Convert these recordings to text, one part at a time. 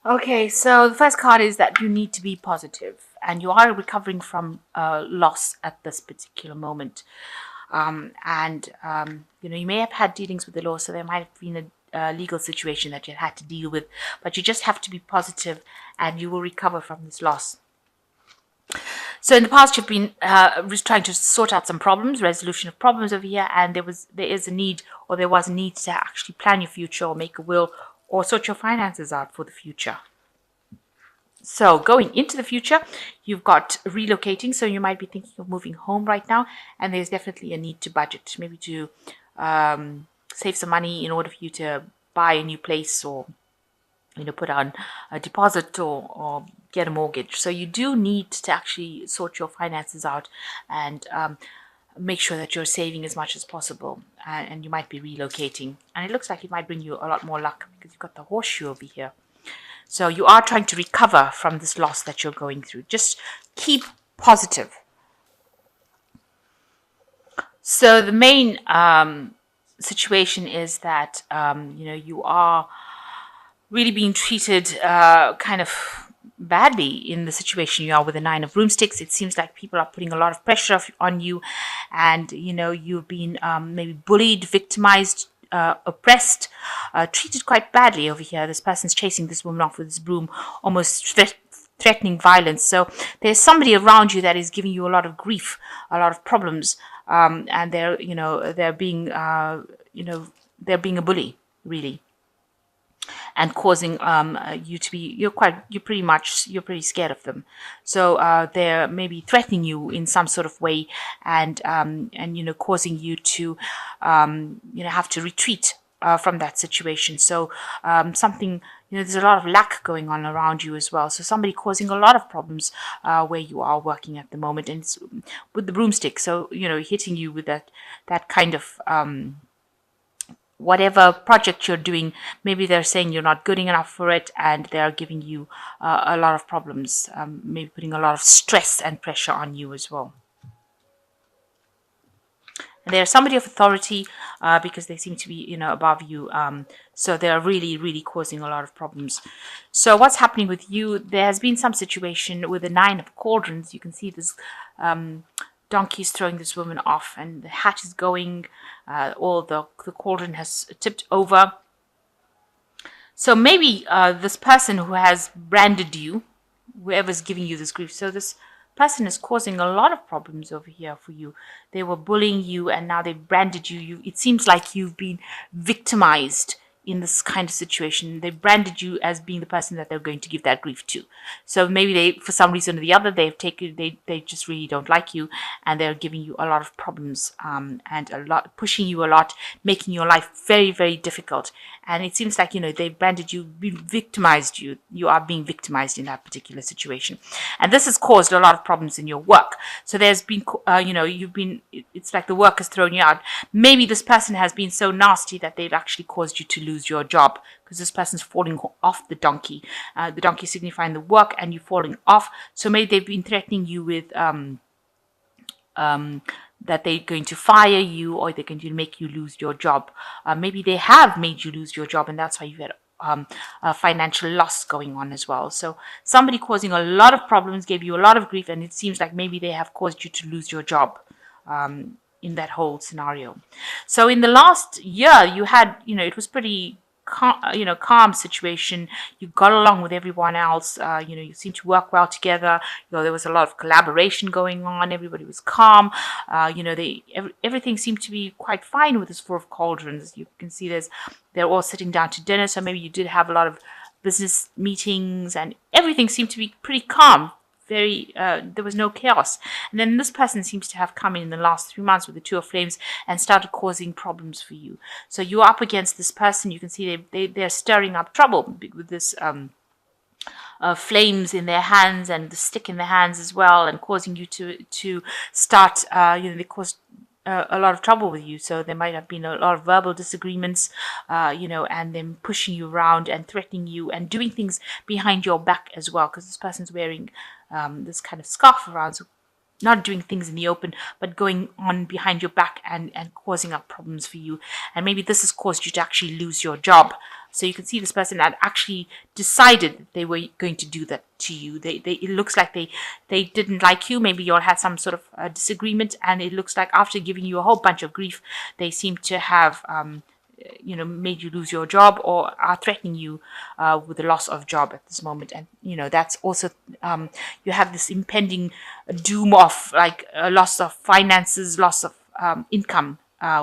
Okay, so the first card is that you need to be positive, and you are recovering from loss at this particular moment. And you may have had dealings with the law, so there might have been a legal situation that you had to deal with, but you just have to be positive, and you will recover from this loss. So in the past, you've been trying to sort out some problems, resolution of problems over here, and there was a need to actually plan your future or make a will or sort your finances out for the future. So going into the future, you've got relocating. So you might be thinking of moving home right now, and there's definitely a need to budget, maybe to save some money in order for you to buy a new place, or put on a deposit, or get a mortgage. So you do need to actually sort your finances out, and make sure that you're saving as much as possible. And you might be relocating, and it looks like it might bring you a lot more luck because you've got the horseshoe over here. So you are trying to recover from this loss that you're going through. Just keep positive. So the main situation is that you are really being treated kind of badly in the situation you are with the Nine of Broomsticks. It seems like people are putting a lot of pressure on you, and you've been maybe bullied, victimized, oppressed, treated quite badly over here. This person's chasing this woman off with his broom, almost threatening violence. So there's somebody around you that is giving you a lot of grief, a lot of problems, and they're being they're being a bully, really, and causing you to be you're pretty scared of them. So they're maybe threatening you in some sort of way, and causing you to have to retreat from that situation. So something, there's a lot of lack going on around you as well. So somebody causing a lot of problems where you are working at the moment, and it's with the broomstick. So hitting you with that kind of whatever project you're doing, maybe they're saying you're not good enough for it, and they're giving you a lot of problems, maybe putting a lot of stress and pressure on you as well. And they're somebody of authority because they seem to be, above you. So they're really, really causing a lot of problems. So what's happening with you? There has been some situation with the Nine of Cauldrons. You can see this donkey is throwing this woman off, and the hat is going, all the cauldron has tipped over. So maybe this person who has branded you, whoever's giving you this grief, so this person is causing a lot of problems over here for you. They were bullying you, and now they've branded you. It seems like you've been victimized in this kind of situation. They branded you as being the person that they're going to give that grief to. So maybe they, for some reason or the other, they just really don't like you, and they're giving you a lot of problems, and pushing you a lot, making your life very, very difficult. And it seems like, they branded you, victimized you. You are being victimized in that particular situation. And this has caused a lot of problems in your work. So there's been, it's like the work has thrown you out. Maybe this person has been so nasty that they've actually caused you to lose your job, because this person's falling off the donkey. The donkey signifying the work, and you falling off. So maybe they've been threatening you with that they're going to fire you, or they're going to make you lose your job. Maybe they have made you lose your job, and that's why you've had a financial loss going on as well. So somebody causing a lot of problems, gave you a lot of grief, and it seems like maybe they have caused you to lose your job in that whole scenario. So in the last year, you had, it was pretty calm situation. You got along with everyone else. You seemed to work well together. There was a lot of collaboration going on. Everybody was calm. Everything seemed to be quite fine with this Four of Cauldrons. You can see they're all sitting down to dinner. So maybe you did have a lot of business meetings, and everything seemed to be pretty calm. There was no chaos. And then this person seems to have come in the last 3 months with the Two of Flames and started causing problems for you. So you're up against this person. You can see they're stirring up trouble with this flames in their hands and the stick in their hands as well, and causing you to start, they caused a lot of trouble with you. So there might have been a lot of verbal disagreements, and them pushing you around and threatening you and doing things behind your back as well, because this person's wearing this kind of scarf around. So not doing things in the open, but going on behind your back and causing up problems for you. And maybe this has caused you to actually lose your job. So you can see this person had actually decided that they were going to do that to you. It looks like they didn't like you. Maybe you all had some sort of disagreement, and it looks like after giving you a whole bunch of grief, they seem to have made you lose your job, or are threatening you with the loss of job at this moment. And that's also you have this impending doom of like a loss of finances, loss of income,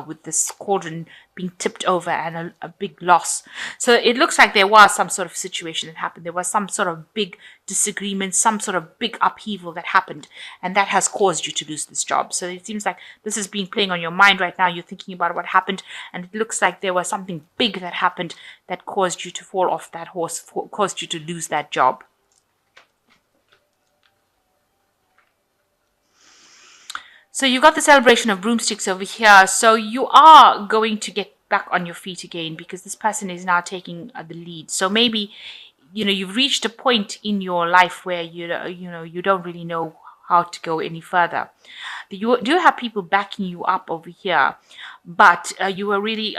with this cauldron being tipped over, and a big loss. So it looks like there was some sort of situation that happened. There was some sort of big disagreement, some sort of big upheaval that happened, and that has caused you to lose this job. So it seems like this is being playing on your mind right now. You're thinking about what happened, and it looks like there was something big that happened that caused you to fall off that horse, caused you to lose that job. So you've got the celebration of broomsticks over here. So you are going to get back on your feet again, because this person is now taking the lead. So maybe, you've reached a point in your life where you don't really know how to go any further. You do have people backing you up over here, but you are really,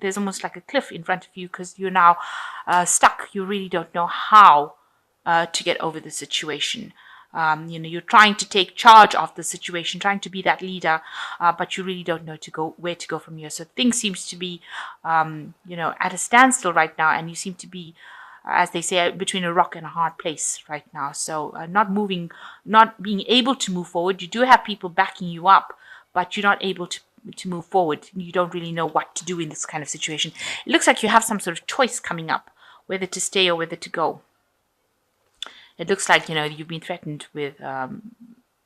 there's almost like a cliff in front of you, because you're now stuck. You really don't know how to get over the situation. You're trying to take charge of the situation, trying to be that leader, but you really don't know where to go from here. So things seems to be, at a standstill right now, and you seem to be, as they say, between a rock and a hard place right now. So not moving, not being able to move forward. You do have people backing you up, but you're not able to move forward. You don't really know what to do in this kind of situation. It looks like you have some sort of choice coming up, whether to stay or whether to go. It looks like, you've been threatened with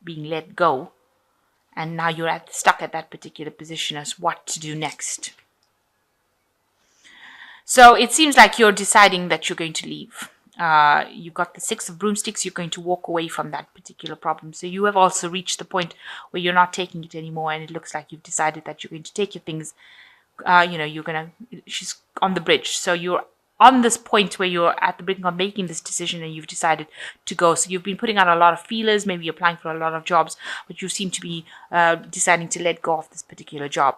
being let go, and now you're stuck at that particular position as what to do next. So it seems like you're deciding that you're going to leave. You've got the 6 of broomsticks. You're going to walk away from that particular problem. So you have also reached the point where you're not taking it anymore, and it looks like you've decided that you're going to take your things. She's on the bridge. So you're on this point where you're at the brink of making this decision, and you've decided to go. So you've been putting out a lot of feelers, maybe applying for a lot of jobs, but you seem to be deciding to let go of this particular job.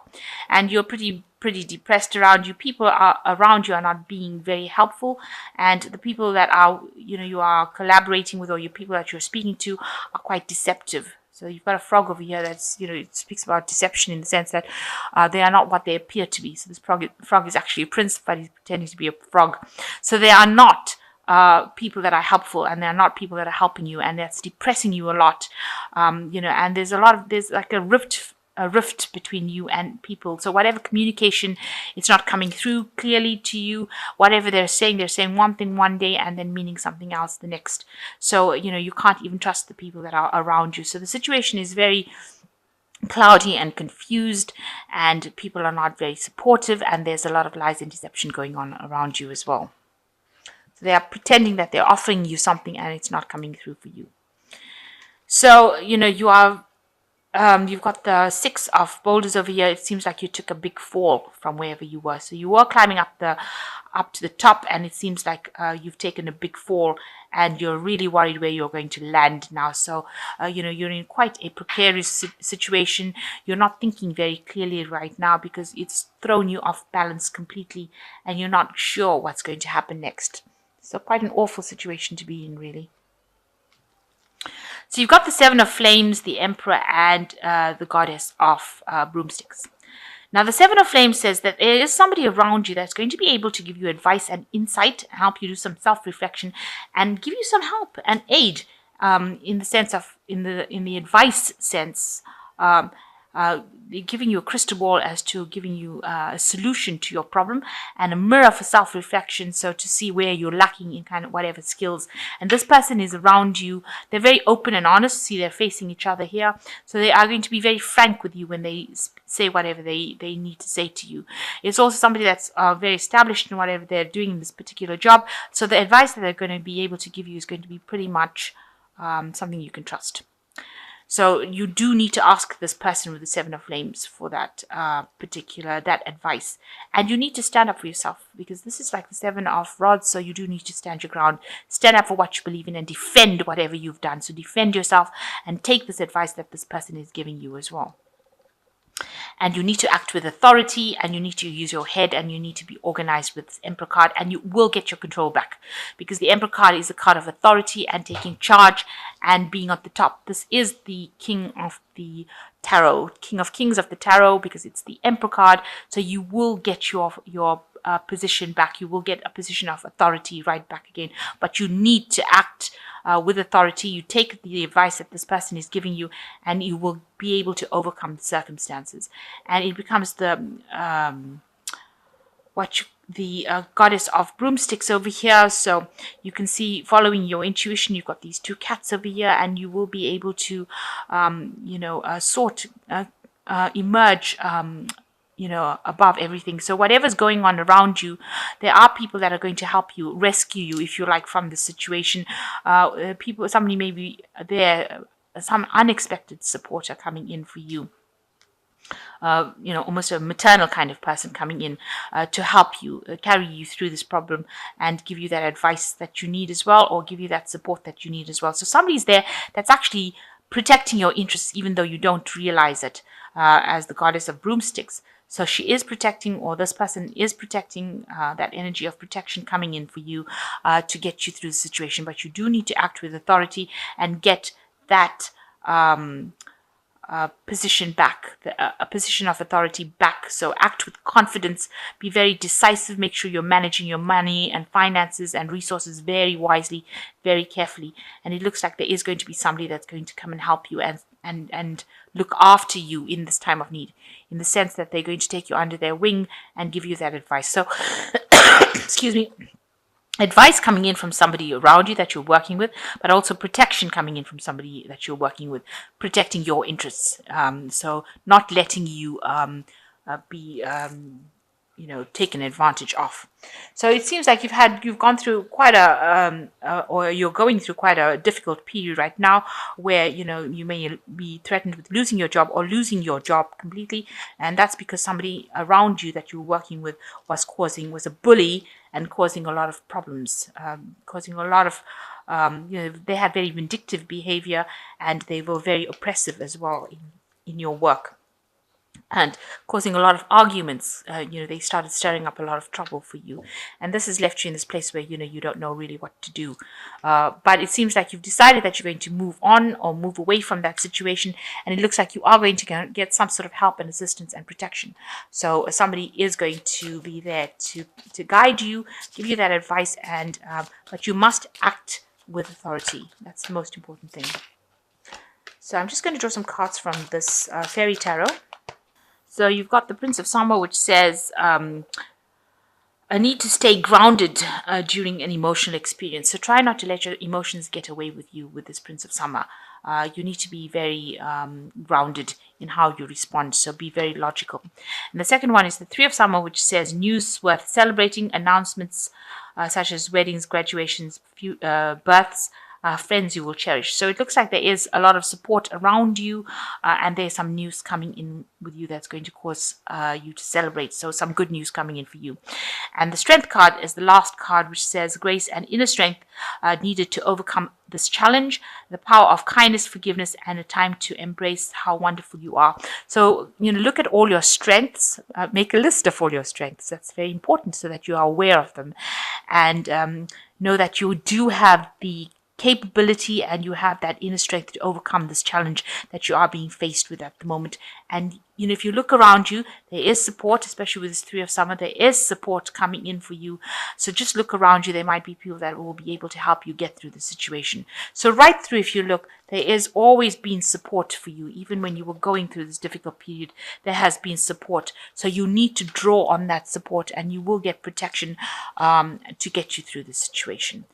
And you're pretty depressed around you. People around you are not being very helpful, and the people that are, you are collaborating with, or your people that you're speaking to, are quite deceptive. So you've got a frog over here that's, it speaks about deception in the sense that they are not what they appear to be. So this frog is actually a prince, but he's pretending to be a frog. So they are not people that are helpful, and they're not people that are helping you, and that's depressing you a lot. And there's like a rift between you and people. So whatever communication, it's not coming through clearly to you. Whatever they're saying one thing one day and then meaning something else the next. So, you can't even trust the people that are around you. So the situation is very cloudy and confused, and people are not very supportive, and there's a lot of lies and deception going on around you as well. So they are pretending that they're offering you something, and it's not coming through for you. So, you are you've got the 6 of boulders over here. It seems like you took a big fall from wherever you were. So you were climbing up to the top, and it seems like you've taken a big fall, and you're really worried where you're going to land now. So, you're in quite a precarious situation. You're not thinking very clearly right now, because it's thrown you off balance completely, and you're not sure what's going to happen next. So quite an awful situation to be in, really. So you've got the 7 of flames, the emperor, and the goddess of broomsticks. Now, the 7 of flames says that there is somebody around you that's going to be able to give you advice and insight, help you do some self-reflection, and give you some help and aid in the sense of, in the advice sense, giving you a crystal ball as to giving you a solution to your problem, and a mirror for self-reflection, so to see where you're lacking in kind of whatever skills. And this person is around you. They're very open and honest. See, they're facing each other here. So they are going to be very frank with you when they say whatever they need to say to you. It's also somebody that's very established in whatever they're doing in this particular job. So the advice that they're going to be able to give you is going to be pretty much something you can trust. So you do need to ask this person with the Seven of Flames for that that advice. And you need to stand up for yourself, because this is like the Seven of Rods. So you do need to stand your ground, stand up for what you believe in, and defend whatever you've done. So defend yourself and take this advice that this person is giving you as well. And you need to act with authority, and you need to use your head, and you need to be organized with this Emperor card, and you will get your control back, because the Emperor card is a card of authority and taking charge and being at the top. This is the King of the Tarot, King of Kings of the Tarot, because it's the Emperor card. So you will get your position back. You will get a position of authority right back again, but you need to act with authority. You take the advice that this person is giving you, and you will be able to overcome the circumstances. And it becomes the goddess of broomsticks over here. So you can see, following your intuition, you've got these two cats over here, and you will be able to emerge above everything. So whatever's going on around you, there are people that are going to help you, rescue you, if you like, from the situation. Somebody may be there, some unexpected supporter coming in for you. Almost a maternal kind of person coming in to help you, carry you through this problem, and give you that advice that you need as well, or give you that support that you need as well. So somebody's there that's actually protecting your interests, even though you don't realize it, as the goddess of broomsticks. So she is protecting, or this person is protecting, that energy of protection coming in for you to get you through the situation. But you do need to act with authority and get that position back, a position of authority back. So act with confidence, be very decisive, make sure you're managing your money and finances and resources very wisely, very carefully. And it looks like there is going to be somebody that's going to come and help you and look after you in this time of need, in the sense that they're going to take you under their wing and give you that advice. So, excuse me. Advice coming in from somebody around you that you're working with, but also protection coming in from somebody that you're working with, protecting your interests. So not letting you be taken advantage of. So it seems like you've gone through quite or you're going through quite a difficult period right now, where you may be threatened with losing your job, or losing your job completely, and that's because somebody around you that you're working with was a bully and causing a lot of problems, causing a lot of they had very vindictive behavior, and they were very oppressive as well in your work, and causing a lot of arguments. They started stirring up a lot of trouble for you, and this has left you in this place where you don't know really what to do. But it seems like you've decided that you're going to move on or move away from that situation, and it looks like you are going to get some sort of help and assistance and protection. So somebody is going to be there to guide you, give you that advice, and but you must act with authority. That's the most important thing. So I'm just going to draw some cards from this fairy tarot. So you've got the Prince of Summer, which says a need to stay grounded during an emotional experience. So try not to let your emotions get away with you with this Prince of Summer. You need to be very grounded in how you respond. So be very logical. And the second one is the Three of Summer, which says news worth celebrating, announcements such as weddings, graduations, births, friends you will cherish. So it looks like there is a lot of support around you, and there's some news coming in with you that's going to cause you to celebrate. So some good news coming in for you. And the Strength card is the last card, which says grace and inner strength needed to overcome this challenge, the power of kindness, forgiveness, and a time to embrace how wonderful you are. So, look at all your strengths, make a list of all your strengths. That's very important, so that you are aware of them, and know that you do have the capability and you have that inner strength to overcome this challenge that you are being faced with at the moment. And if you look around you, there is support, especially with this Three of Summer. There is support coming in for you. So just look around you. There might be people that will be able to help you get through the situation. So right through, if you look, there is always been support for you. Even when you were going through this difficult period, there has been support. So you need to draw on that support, and you will get protection to get you through the situation.